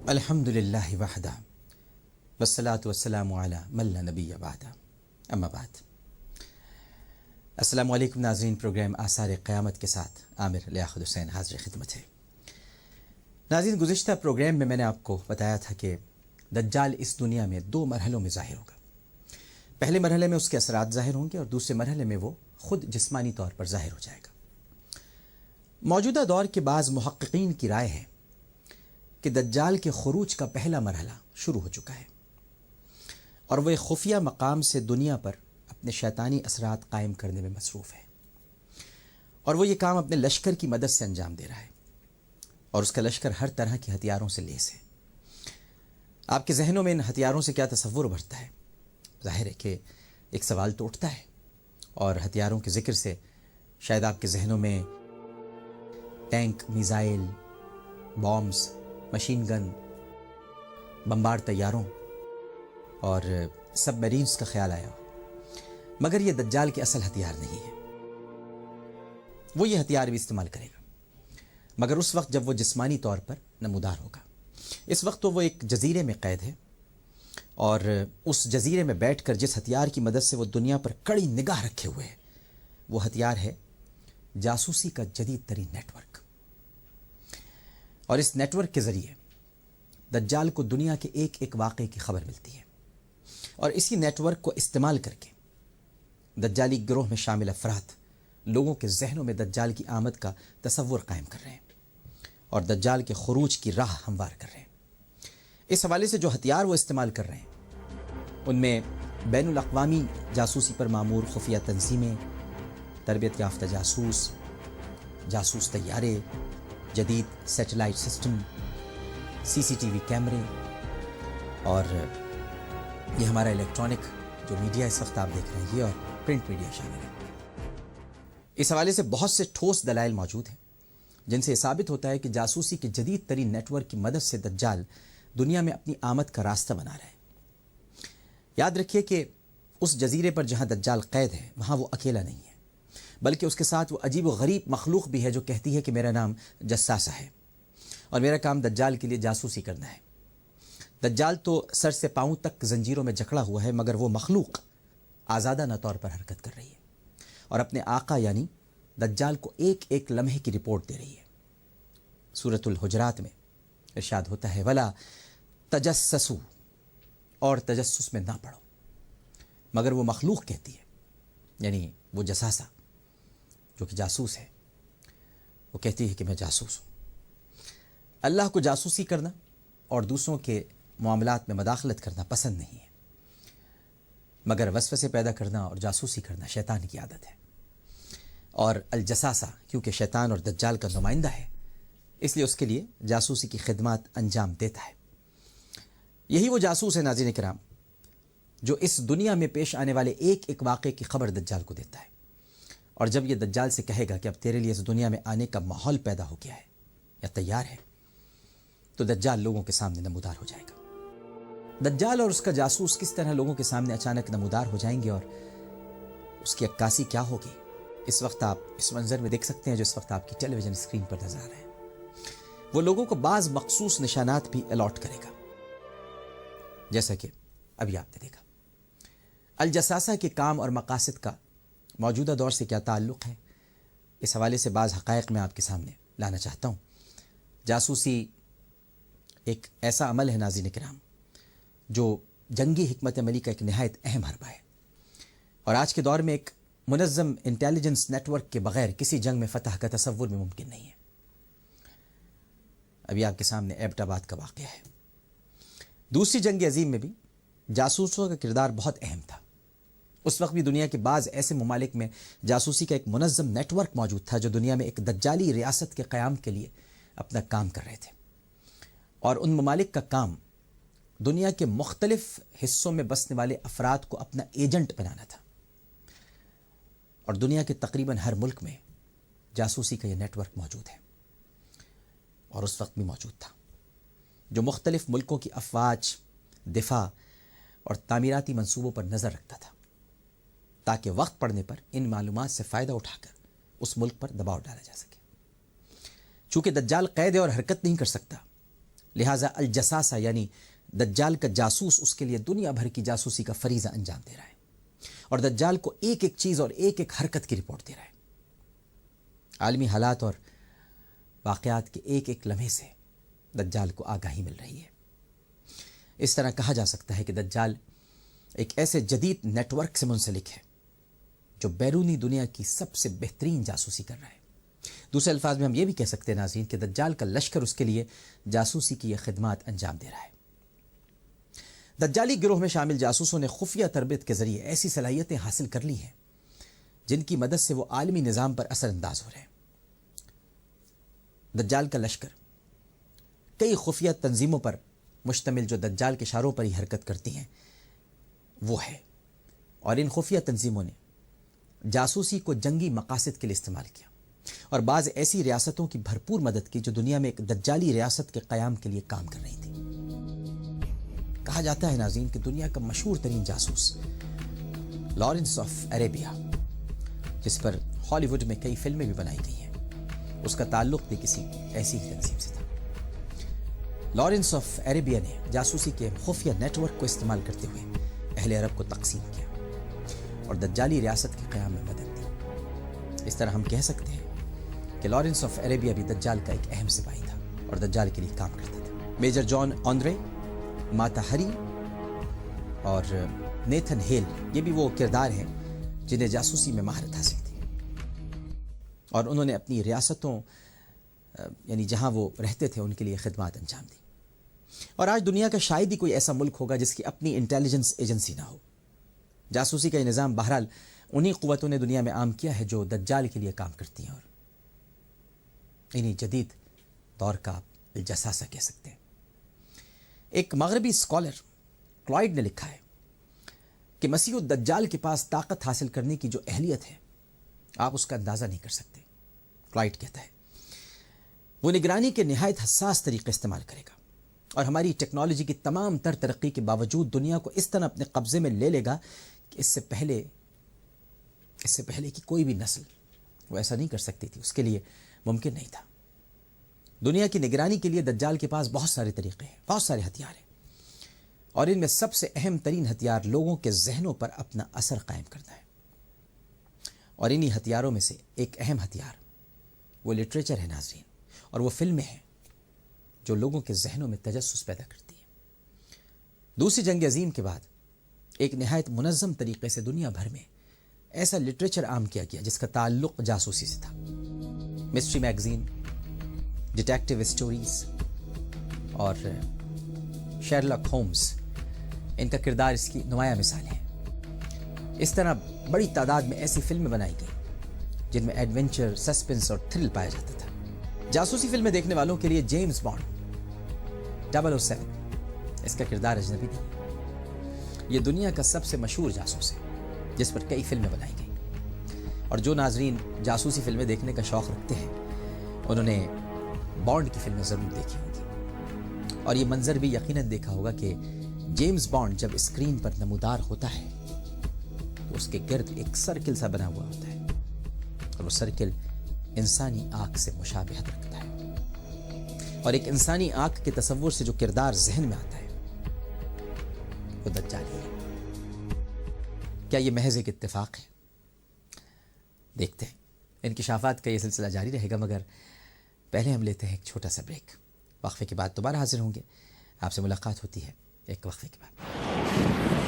الحمد للہ وحدہ والصلاة والسلام علی من لا نبی بعدہ اما بعد۔ السلام علیکم ناظرین، پروگرام آثار قیامت کے ساتھ عامر لیاقت حسین حاضر خدمت ہے۔ ناظرین، گزشتہ پروگرام میں نے آپ کو بتایا تھا کہ دجال اس دنیا میں 2 مرحلوں میں ظاہر ہوگا۔ پہلے مرحلے میں اس کے اثرات ظاہر ہوں گے اور دوسرے مرحلے میں وہ خود جسمانی طور پر ظاہر ہو جائے گا۔ موجودہ دور کے بعض محققین کی رائے ہے کہ دجال کے خروج کا پہلا مرحلہ شروع ہو چکا ہے اور وہ ایک خفیہ مقام سے دنیا پر اپنے شیطانی اثرات قائم کرنے میں مصروف ہے، اور وہ یہ کام اپنے لشکر کی مدد سے انجام دے رہا ہے، اور اس کا لشکر ہر طرح کے ہتھیاروں سے لیس ہے۔ آپ کے ذہنوں میں ان ہتھیاروں سے کیا تصور بڑھتا ہے؟ ظاہر ہے کہ ایک سوال تو اٹھتا ہے، اور ہتھیاروں کے ذکر سے شاید آپ کے ذہنوں میں tank, missile, bombs, machine gun, بمبار طیاروں اور سب میرینز کا خیال آیا ہو، مگر یہ دجال کے اصل ہتھیار نہیں ہے۔ وہ یہ ہتھیار بھی استعمال کرے گا، مگر اس وقت جب وہ جسمانی طور پر نمودار ہوگا۔ اس وقت تو وہ ایک جزیرے میں قید ہے، اور اس جزیرے میں بیٹھ کر جس ہتھیار کی مدد سے وہ دنیا پر کڑی نگاہ رکھے ہوئے ہے، وہ ہتھیار ہے جاسوسی کا جدید ترین نیٹ ورک۔ اور اس نیٹ ورک کے ذریعے دجال کو دنیا کے ایک ایک واقعے کی خبر ملتی ہے، اور اسی نیٹ ورک کو استعمال کر کے دجالی گروہ میں شامل افراد لوگوں کے ذہنوں میں دجال کی آمد کا تصور قائم کر رہے ہیں اور دجال کے خروج کی راہ ہموار کر رہے ہیں۔ اس حوالے سے جو ہتھیار وہ استعمال کر رہے ہیں ان میں بین الاقوامی جاسوسی پر معمور خفیہ تنظیمیں، تربیت یافتہ جاسوس، جاسوس طیارے، جدید سیٹلائٹ سسٹم، CCTV کیمرے، اور یہ ہمارا الیکٹرانک جو میڈیا اس وقت آپ دیکھ رہے ہیں، یہ اور پرنٹ میڈیا شامل ہے۔ اس حوالے سے بہت سے ٹھوس دلائل موجود ہیں جن سے یہ ثابت ہوتا ہے کہ جاسوسی کے جدید ترین نیٹ ورک کی مدد سے دجال دنیا میں اپنی آمد کا راستہ بنا رہا ہے۔ یاد رکھیے کہ اس جزیرے پر جہاں دجال قید ہے وہاں وہ اکیلا نہیں ہے، بلکہ اس کے ساتھ وہ عجیب و غریب مخلوق بھی ہے جو کہتی ہے کہ میرا نام جساسہ ہے اور میرا کام دجال کے لیے جاسوسی کرنا ہے۔ دجال تو سر سے پاؤں تک زنجیروں میں جکڑا ہوا ہے، مگر وہ مخلوق آزادانہ طور پر حرکت کر رہی ہے اور اپنے آقا یعنی دجال کو ایک ایک لمحے کی رپورٹ دے رہی ہے۔ سورۃ الحجرات میں ارشاد ہوتا ہے وَلَا تَجَسَّسُوا، اور تجسس میں نہ پڑو، مگر وہ مخلوق کہتی ہے، یعنی وہ جساسہ جو کہ جاسوس ہے، وہ کہتی ہے کہ میں جاسوس ہوں۔ اللہ کو جاسوسی کرنا اور دوسروں کے معاملات میں مداخلت کرنا پسند نہیں ہے، مگر وسوسے پیدا کرنا اور جاسوسی کرنا شیطان کی عادت ہے، اور الجساسہ کیونکہ شیطان اور دجال کا نمائندہ ہے اس لیے اس کے لیے جاسوسی کی خدمات انجام دیتا ہے۔ یہی وہ جاسوس ہے ناظرین کرام جو اس دنیا میں پیش آنے والے ایک ایک واقعے کی خبر دجال کو دیتا ہے، اور جب یہ دجال سے کہے گا کہ اب تیرے لیے اس دنیا میں آنے کا ماحول پیدا ہو گیا ہے یا تیار ہے، تو دجال لوگوں کے سامنے نمودار ہو جائے گا۔ دجال اور اس کا جاسوس کس طرح لوگوں کے سامنے اچانک نمودار ہو جائیں گے اور اس کی عکاسی کیا ہوگی، اس وقت آپ اس منظر میں دیکھ سکتے ہیں جو اس وقت آپ کی ٹیلی ویژن اسکرین پر نظر آ رہے ہیں۔ وہ لوگوں کو بعض مخصوص نشانات بھی الاٹ کرے گا، جیسا کہ ابھی آپ نے دیکھا۔ الجساسہ کے کام اور مقاصد کا موجودہ دور سے کیا تعلق ہے، اس حوالے سے بعض حقائق میں آپ کے سامنے لانا چاہتا ہوں۔ جاسوسی ایک ایسا عمل ہے ناظرین کرام جو جنگی حکمت عملی کا ایک نہایت اہم حربہ ہے، اور آج کے دور میں ایک منظم انٹیلیجنس نیٹ ورک کے بغیر کسی جنگ میں فتح کا تصور بھی ممکن نہیں ہے۔ ابھی آپ کے سامنے ایبٹ آباد کا واقعہ ہے۔ دوسری جنگ عظیم میں بھی جاسوسوں کا کردار بہت اہم تھا۔ اس وقت بھی دنیا کے بعض ایسے ممالک میں جاسوسی کا ایک منظم نیٹ ورک موجود تھا جو دنیا میں ایک دجالی ریاست کے قیام کے لیے اپنا کام کر رہے تھے، اور ان ممالک کا کام دنیا کے مختلف حصوں میں بسنے والے افراد کو اپنا ایجنٹ بنانا تھا، اور دنیا کے تقریباً ہر ملک میں جاسوسی کا یہ نیٹ ورک موجود ہے، اور اس وقت بھی موجود تھا، جو مختلف ملکوں کی افواج، دفاع اور تعمیراتی منصوبوں پر نظر رکھتا تھا، تاکہ وقت پڑنے پر ان معلومات سے فائدہ اٹھا کر اس ملک پر دباؤ ڈالا جا سکے۔ چونکہ دجال قید ہے اور حرکت نہیں کر سکتا، لہٰذا الجساسہ یعنی دجال کا جاسوس اس کے لیے دنیا بھر کی جاسوسی کا فریضہ انجام دے رہا ہے اور دجال کو ایک ایک چیز اور ایک ایک حرکت کی رپورٹ دے رہا ہے۔ عالمی حالات اور واقعات کے ایک ایک لمحے سے دجال کو آگاہی مل رہی ہے۔ اس طرح کہا جا سکتا ہے کہ دجال ایک ایسے جدید نیٹ ورک سے منسلک ہے جو بیرونی دنیا کی سب سے بہترین جاسوسی کر رہا ہے۔ دوسرے الفاظ میں ہم یہ بھی کہہ سکتے ہیں ناظرین کہ دجال کا لشکر اس کے لیے جاسوسی کی یہ خدمات انجام دے رہا ہے۔ دجالی گروہ میں شامل جاسوسوں نے خفیہ تربیت کے ذریعے ایسی صلاحیتیں حاصل کر لی ہیں جن کی مدد سے وہ عالمی نظام پر اثر انداز ہو رہے ہیں۔ دجال کا لشکر کئی خفیہ تنظیموں پر مشتمل جو دجال کے اشاروں پر ہی حرکت کرتی ہیں وہ ہے، اور ان خفیہ تنظیموں نے جاسوسی کو جنگی مقاصد کے لیے استعمال کیا اور بعض ایسی ریاستوں کی بھرپور مدد کی جو دنیا میں ایک دجالی ریاست کے قیام کے لیے کام کر رہی تھی۔ کہا جاتا ہے ناظرین کہ دنیا کا مشہور ترین جاسوس لارنس آف عربیہ، جس پر ہالی ووڈ میں کئی فلمیں بھی بنائی گئی ہیں، اس کا تعلق بھی کسی ایسی ہی تنظیم سے تھا۔ لارنس آف عربیہ نے جاسوسی کے خفیہ نیٹ ورک کو استعمال کرتے ہوئے اہل عرب کو تقسیم کیا اور دجالی ریاست کے قیام میں مدد دی۔ اس طرح ہم کہہ سکتے ہیں کہ لارنس آف عربیہ بھی دجال کا ایک اہم سپاہی تھا اور دجال کے لیے کام کرتا تھا۔ میجر جان آندرے، ماتا ہری اور نیتھن ہیل، یہ بھی وہ کردار ہیں جنہیں جاسوسی میں مہارت حاصل تھی اور انہوں نے اپنی ریاستوں یعنی جہاں وہ رہتے تھے ان کے لیے خدمات انجام دی۔ اور آج دنیا کا شاید ہی کوئی ایسا ملک ہوگا جس کی اپنی انٹیلیجنس ایجنسی نہ ہو۔ جاسوسی کا یہ نظام بہرحال انہی قوتوں نے دنیا میں عام کیا ہے جو دجال کے لیے کام کرتی ہیں، اور انہی جدید دور کا الجساسہ کہہ سکتے ہیں۔ ایک مغربی اسکالر کلائڈ نے لکھا ہے کہ مسیح الدجال کے پاس طاقت حاصل کرنے کی جو اہلیت ہے آپ اس کا اندازہ نہیں کر سکتے۔ کلائڈ کہتا ہے وہ نگرانی کے نہایت حساس طریقے استعمال کرے گا اور ہماری ٹیکنالوجی کی تمام تر ترقی کے باوجود دنیا کو اس طرح اپنے قبضے میں لے لے گا کہ اس سے پہلے کی کوئی بھی نسل وہ ایسا نہیں کر سکتی تھی، اس کے لیے ممکن نہیں تھا۔ دنیا کی نگرانی کے لیے دجال کے پاس بہت سارے طریقے ہیں، بہت سارے ہتھیار ہیں، اور ان میں سب سے اہم ترین ہتھیار لوگوں کے ذہنوں پر اپنا اثر قائم کرنا ہے۔ اور انہی ہتھیاروں میں سے ایک اہم ہتھیار وہ لٹریچر ہے ناظرین، اور وہ فلمیں ہیں جو لوگوں کے ذہنوں میں تجسس پیدا کرتی ہیں۔ دوسری جنگ عظیم کے بعد ایک نہایت منظم طریقے سے دنیا بھر میں ایسا لٹریچر عام کیا گیا جس کا تعلق جاسوسی سے تھا۔ مسٹری میگزین، ڈیٹیکٹیو اسٹوریز اور شیرلاک ہومز ان کا کردار اس کی نمایاں مثال ہے۔ اس طرح بڑی تعداد میں ایسی فلمیں بنائی گئیں جن میں ایڈونچر، سسپنس اور تھرل پایا جاتا تھا۔ جاسوسی فلمیں دیکھنے والوں کے لیے جیمز بانڈ 007 اس کا کردار اجنبی نہیں، یہ دنیا کا سب سے مشہور جاسوس ہے جس پر کئی فلمیں بنائی گئیں، اور جو ناظرین جاسوسی فلمیں دیکھنے کا شوق رکھتے ہیں انہوں نے بانڈ کی فلمیں ضرور دیکھی ہوں گی، اور یہ منظر بھی یقیناً دیکھا ہوگا کہ جیمز بانڈ جب اسکرین پر نمودار ہوتا ہے تو اس کے گرد ایک سرکل سا بنا ہوا ہوتا ہے، اور وہ سرکل انسانی آنکھ سے مشابہت رکھتا ہے، اور ایک انسانی آنکھ کے تصور سے جو کردار ذہن میں آتا ہے وہ دجالی ہے۔ کیا یہ محض ایک اتفاق ہے؟ دیکھتے ہیں، انکشافات کا یہ سلسلہ جاری رہے گا، مگر پہلے ہم لیتے ہیں ایک چھوٹا سا بریک۔ وقفے کے بعد دوبارہ حاضر ہوں گے، آپ سے ملاقات ہوتی ہے ایک وقفے کے بعد۔